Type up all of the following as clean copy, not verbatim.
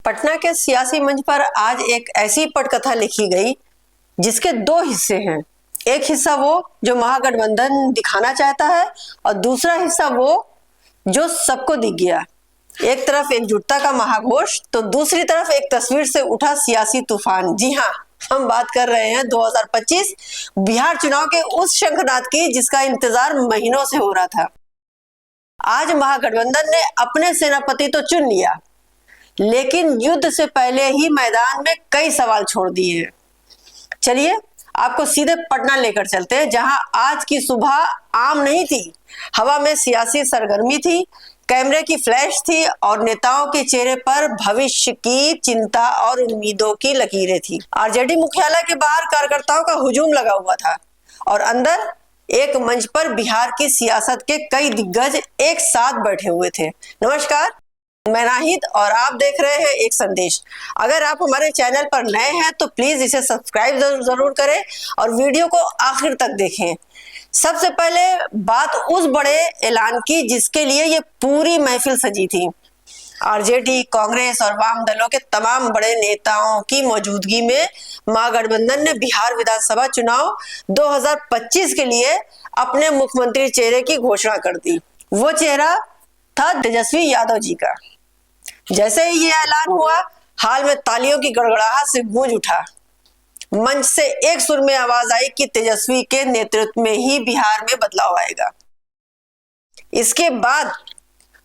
पटना के सियासी मंच पर आज एक ऐसी पटकथा लिखी गई जिसके दो हिस्से हैं। एक हिस्सा वो जो महागठबंधन दिखाना चाहता है और दूसरा हिस्सा वो जो सबको दिख गया। एक तरफ एकजुटता का महाघोष तो दूसरी तरफ एक तस्वीर से उठा सियासी तूफान। जी हाँ, हम बात कर रहे हैं 2025 बिहार चुनाव के उस शंखनाद की जिसका इंतजार महीनों से हो रहा था। आज महागठबंधन ने अपने सेनापति तो चुन लिया, लेकिन युद्ध से पहले ही मैदान में कई सवाल छोड़ दिए हैं। चलिए आपको सीधे पटना लेकर चलते हैं, जहां आज की सुबह आम नहीं थी। हवा में सियासी सरगर्मी थी, कैमरे की फ्लैश थी और नेताओं के चेहरे पर भविष्य की चिंता और उम्मीदों की लकीरें थी। आरजेडी मुख्यालय के बाहर कार्यकर्ताओं का हुजूम लगा हुआ था और अंदर एक मंच पर बिहार की सियासत के कई दिग्गज एक साथ बैठे हुए थे। नमस्कार, मैं नाहिद और आप देख रहे हैं एक संदेश। अगर आप हमारे चैनल पर नए हैं तो प्लीज इसे सब्सक्राइब जरूर करें और वीडियो को आखिर तक देखें। सबसे पहले बात उस बड़े ऐलान की जिसके लिए ये पूरी महफिल सजी थी। आरजेडी, कांग्रेस और वाम दलों के तमाम बड़े नेताओं की मौजूदगी में महागठबंधन ने बिहार विधानसभा चुनाव 2025 के लिए अपने मुख्यमंत्री चेहरे की घोषणा कर दी। वो चेहरा था तेजस्वी यादव जी का। जैसे ही ये ऐलान हुआ, हाल में तालियों की गड़गड़ाहट से गूंज उठा। मंच से एक सुर में आवाज आई कि तेजस्वी के नेतृत्व में ही बिहार में बदलाव आएगा। इसके बाद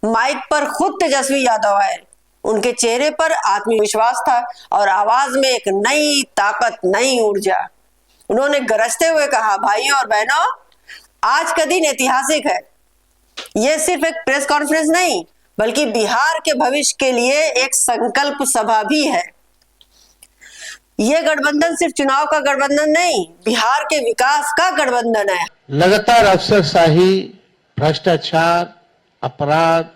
माइक पर खुद तेजस्वी यादव आए। उनके चेहरे पर आत्मविश्वास था और आवाज में एक नई ताकत, नई ऊर्जा। उन्होंने गरजते हुए कहा, भाइयों और बहनों, आज का दिन ऐतिहासिक है। यह सिर्फ एक प्रेस कॉन्फ्रेंस नहीं, बल्कि बिहार के भविष्य के लिए एक संकल्प सभा भी है। यह गठबंधन सिर्फ चुनाव का गठबंधन नहीं, बिहार के विकास का गठबंधन है। लगातार अफसरशाही, भ्रष्टाचार, अपराध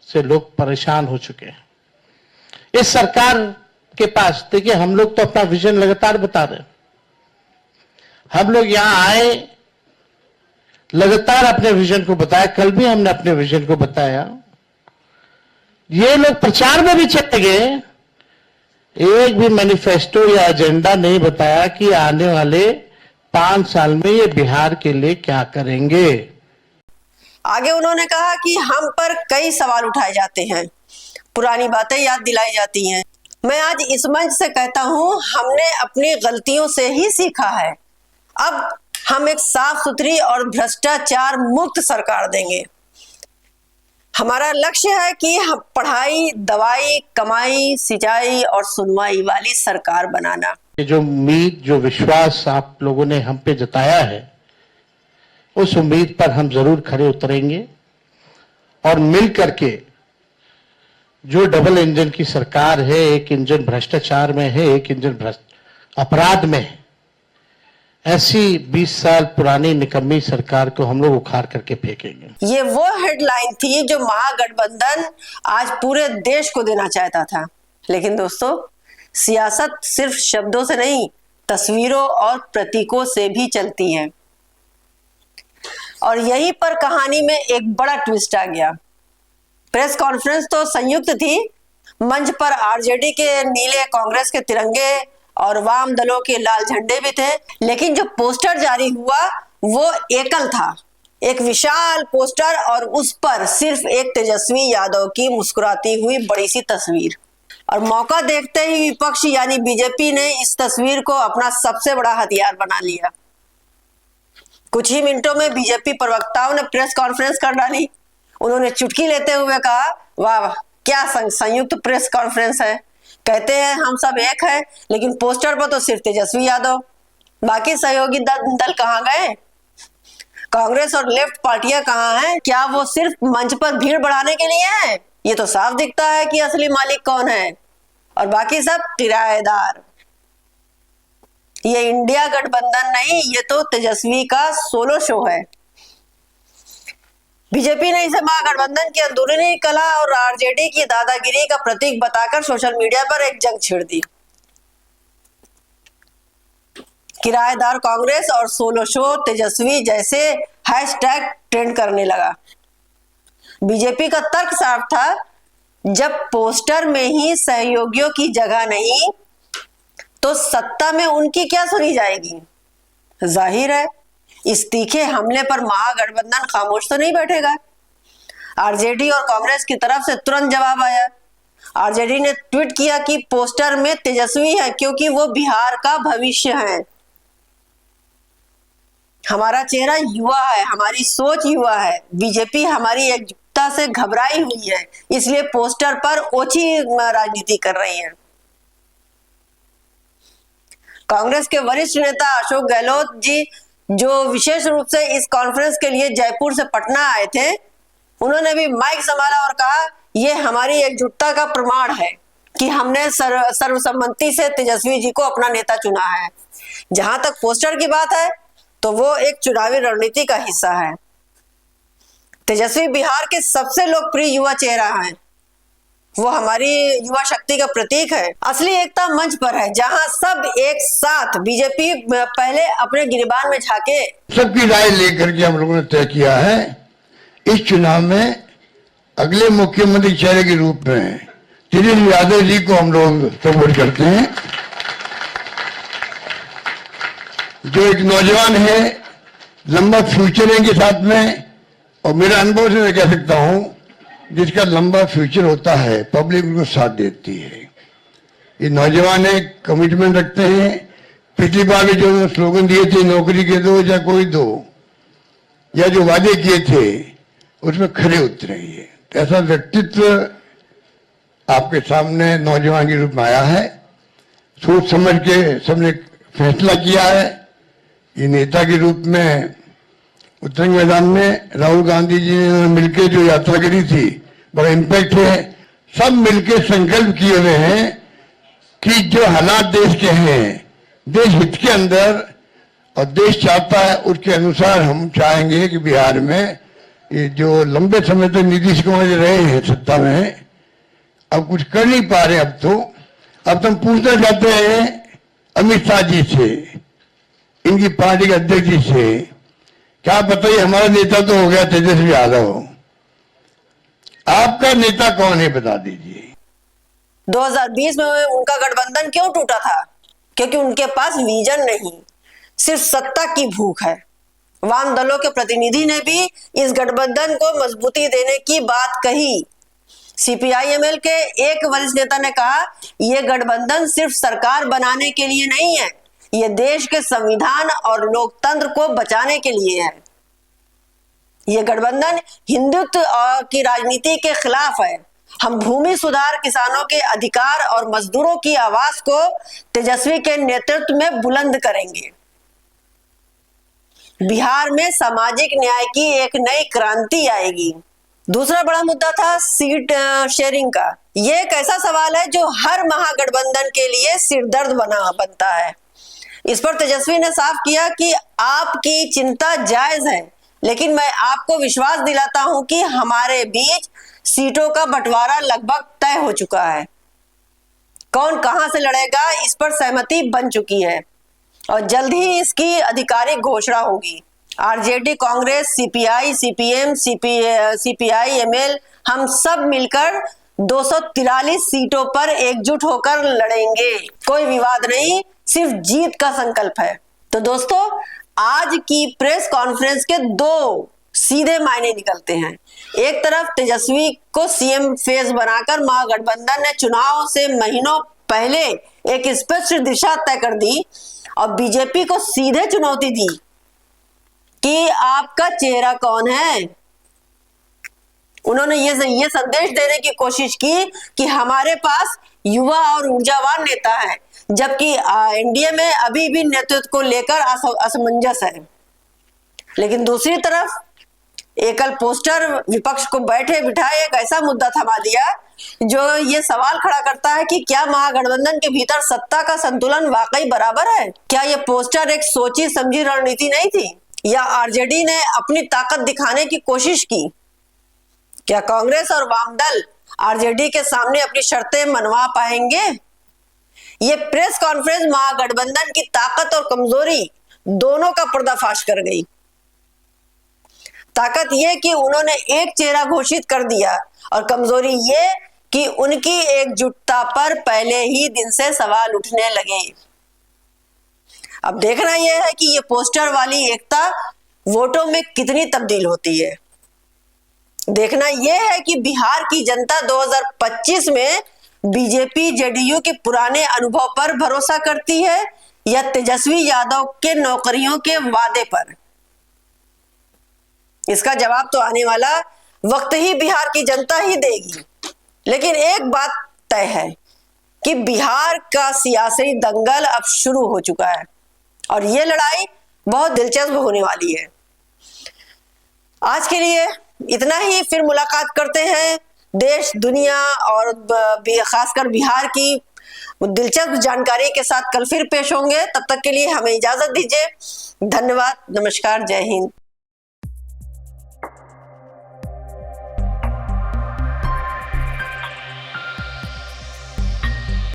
से लोग परेशान हो चुके हैं। इस सरकार के पास, देखिए, हम लोग तो अपना विजन लगातार बता रहे हैं। हम लोग यहां आए, लगातार अपने विजन को बताया। कल भी हमने अपने विजन को बताया। ये लोग प्रचार में भी चले गए, एक भी मैनिफेस्टो या एजेंडा नहीं बताया कि आने वाले 5 साल में ये बिहार के लिए क्या करेंगे। आगे उन्होंने कहा कि हम पर कई सवाल उठाए जाते हैं, पुरानी बातें याद दिलाई जाती हैं। मैं आज इस मंच से कहता हूं, हमने अपनी गलतियों से ही सीखा है। अब हम एक साफ सुथरी और भ्रष्टाचार मुक्त सरकार देंगे। हमारा लक्ष्य है कि हम पढ़ाई, दवाई, कमाई, सिंचाई और सुनवाई वाली सरकार बनाना। ये जो उम्मीद, जो विश्वास आप लोगों ने हम पे जताया है, उस उम्मीद पर हम जरूर खरे उतरेंगे और मिल करके जो डबल इंजन की सरकार है, एक इंजन भ्रष्टाचार में है, एक इंजन अपराध में है, ऐसी 20 साल पुरानी निकम्मी सरकार को हम लोग उखाड़ करके फेंकेंगे। ये वो हेडलाइन थी जो महागठबंधन आज पूरे देश को देना चाहता था। लेकिन दोस्तों, सियासत सिर्फ शब्दों से नहीं, तस्वीरों और प्रतीकों से भी चलती है। और यहीं पर कहानी में एक बड़ा ट्विस्ट आ गया। प्रेस कॉन्फ्रेंस तो संयुक्त थी, मंच पर आरजेडी के नीले, कांग्रेस के तिरंगे और वाम दलों के लाल झंडे भी थे, लेकिन जो पोस्टर जारी हुआ वो एकल था। एक विशाल पोस्टर और उस पर सिर्फ एक तेजस्वी यादव की मुस्कुराती हुई बड़ी सी तस्वीर। और मौका देखते ही विपक्ष यानी बीजेपी ने इस तस्वीर को अपना सबसे बड़ा हथियार बना लिया। कुछ ही मिनटों में बीजेपी प्रवक्ताओं ने प्रेस कॉन्फ्रेंस कर डाली। उन्होंने चुटकी लेते हुए कहा, वाह वाह, क्या संयुक्त प्रेस कॉन्फ्रेंस है। कहते हैं हम सब एक है, लेकिन पोस्टर पर तो सिर्फ तेजस्वी यादव। बाकी सहयोगी दल कहाँ गए? कांग्रेस और लेफ्ट पार्टियां कहाँ हैं? क्या वो सिर्फ मंच पर भीड़ बढ़ाने के लिए हैं? ये तो साफ दिखता है कि असली मालिक कौन है, और बाकी सब किराएदार। ये इंडिया गठबंधन नहीं, ये तो तेजस्वी का सोलो शो है। बीजेपी ने इसे महागठबंधन की अंदरूनी कला और आरजेडी की दादागिरी का प्रतीक बताकर सोशल मीडिया पर एक जंग छेड़ दी। किराएदार कांग्रेस और सोलो शो तेजस्वी जैसे हैशटैग ट्रेंड करने लगा। बीजेपी का तर्क साफ था, जब पोस्टर में ही सहयोगियों की जगह नहीं तो सत्ता में उनकी क्या सुनी जाएगी? जाहिर है इस तीखे हमले पर महागठबंधन खामोश तो नहीं बैठेगा। आरजेडी और कांग्रेस की तरफ से तुरंत जवाब आया। आरजेडी ने ट्वीट किया कि पोस्टर में तेजस्वी है क्योंकि वो बिहार का भविष्य है। हमारा चेहरा युवा है, हमारी सोच युवा है, बीजेपी हमारी एकजुटता से घबराई हुई है, इसलिए पोस्टर पर ओछी राजनीति कर रही है। कांग्रेस के वरिष्ठ नेता अशोक गहलोत जी, जो विशेष रूप से इस कॉन्फ्रेंस के लिए जयपुर से पटना आए थे, उन्होंने भी माइक संभाला और कहा, यह हमारी एकजुटता का प्रमाण है कि हमने सर्वसम्मति से तेजस्वी जी को अपना नेता चुना है। जहां तक पोस्टर की बात है तो वो एक चुनावी रणनीति का हिस्सा है। तेजस्वी बिहार के सबसे लोकप्रिय युवा चेहरा है, वो हमारी युवा शक्ति का प्रतीक है। असली एकता मंच पर है जहां सब एक साथ बीजेपी पहले अपने गिरबान में झांके। सबकी राय लेकर के हम लोगों ने तय किया है इस चुनाव में अगले मुख्यमंत्री चेहरे के रूप में तेजस्वी यादव जी को हम लोग सपोर्ट करते हैं, जो एक नौजवान है, लंबा फ्यूचर है इनके साथ में। और मेरा अनुभव से मैं कह सकता हूं, जिसका लंबा फ्यूचर होता है पब्लिक उनको साथ देती है। ये नौजवान है, कमिटमेंट रखते हैं। पिछली बार भी जो स्लोगन दिए थे, नौकरी के दो या कोई दो, या जो वादे किए थे उसमें खरे उतरे। ये ऐसा व्यक्तित्व आपके सामने नौजवान के रूप में आया है। सोच समझ के सबने फैसला किया है। ये नेता के रूप में उत्तरंग मैदान में राहुल गांधी जी ने मिलकर जो यात्रा करी थी, बड़ा इम्पैक्ट है। सब मिलकर संकल्प किए हुए हैं कि जो हालात देश के हैं, देश हित के अंदर और देश चाहता है उसके अनुसार हम चाहेंगे कि बिहार में ये जो लंबे समय तक नीतीश कुमार जी रहे हैं सत्ता में, अब कुछ कर नहीं पा रहे। अब तो हम पूछना चाहते हैं अमित शाह जी से, इनकी पार्टी के अध्यक्ष जी से, क्या बताइए, हमारा नेता तो हो गया तेजस्वी यादव, आपका नेता कौन है बता दीजिए। 2020 में उनका गठबंधन क्यों टूटा था? क्योंकि उनके पास विजन नहीं, सिर्फ सत्ता की भूख है। वाम दलों के प्रतिनिधि ने भी इस गठबंधन को मजबूती देने की बात कही। सीपीआई-एमएल के एक वरिष्ठ नेता ने कहा, यह गठबंधन सिर्फ सरकार बनाने के लिए नहीं है, यह देश के संविधान और लोकतंत्र को बचाने के लिए है। यह गठबंधन हिंदुत्व की राजनीति के खिलाफ है। हम भूमि सुधार, किसानों के अधिकार और मजदूरों की आवाज को तेजस्वी के नेतृत्व में बुलंद करेंगे। बिहार में सामाजिक न्याय की एक नई क्रांति आएगी। दूसरा बड़ा मुद्दा था सीट शेयरिंग का। यह एक ऐसा सवाल है जो हर महागठबंधन के लिए सिरदर्द बनता है। इस पर तेजस्वी ने साफ किया कि आपकी चिंता जायज है, लेकिन मैं आपको विश्वास दिलाता हूं कि हमारे बीच सीटों का बंटवारा लगभग तय हो चुका है। कौन कहां से लड़ेगा इस पर सहमति बन चुकी है और जल्द ही इसकी आधिकारिक घोषणा होगी। RJD, Congress, CPI, CPM, CPI-ML, हम सब मिलकर 243 सीटों पर एकजुट होकर लड़ेंगे। कोई विवाद नहीं, सिर्फ जीत का संकल्प है। तो दोस्तों, आज की प्रेस कॉन्फ्रेंस के दो सीधे मायने निकलते हैं। एक तरफ तेजस्वी को सीएम फेस बनाकर महागठबंधन ने चुनाव से महीनों पहले एक स्पष्ट दिशा तय कर दी और बीजेपी को सीधे चुनौती दी कि आपका चेहरा कौन है। उन्होंने ये संदेश देने की कोशिश की कि हमारे पास युवा और ऊर्जावान नेता है, जबकि एनडीए में अभी भी नेतृत्व को लेकर असमंजस है। लेकिन दूसरी तरफ एकल पोस्टर विपक्ष को बैठे बिठाए एक ऐसा मुद्दा थमा दिया जो ये सवाल खड़ा करता है कि क्या महागठबंधन के भीतर सत्ता का संतुलन वाकई बराबर है? क्या ये पोस्टर एक सोची समझी रणनीति नहीं थी, या आरजेडी ने अपनी ताकत दिखाने की कोशिश की? क्या कांग्रेस और वाम दल आरजेडी के सामने अपनी शर्तें मनवा पाएंगे? ये प्रेस कॉन्फ्रेंस महागठबंधन की ताकत और कमजोरी दोनों का पर्दाफाश कर गई। ताकत ये कि उन्होंने एक चेहरा घोषित कर दिया और कमजोरी ये कि उनकी एकजुटता पर पहले ही दिन से सवाल उठने लगे। अब देखना यह है कि ये पोस्टर वाली एकता वोटों में कितनी तब्दील होती है। देखना यह है कि बिहार की जनता 2025 में बीजेपी जेडीयू के पुराने अनुभव पर भरोसा करती है या तेजस्वी यादव के नौकरियों के वादे पर। इसका जवाब तो आने वाला वक्त ही बिहार की जनता ही देगी। लेकिन एक बात तय है कि बिहार का सियासी दंगल अब शुरू हो चुका है और ये लड़ाई बहुत दिलचस्प होने वाली है। आज के लिए इतना ही, फिर मुलाकात करते हैं देश, दुनिया और खासकर बिहार की दिलचस्प जानकारी के साथ कल फिर पेश होंगे। तब तक के लिए हमें इजाजत दीजिए। धन्यवाद, नमस्कार, जय हिंद।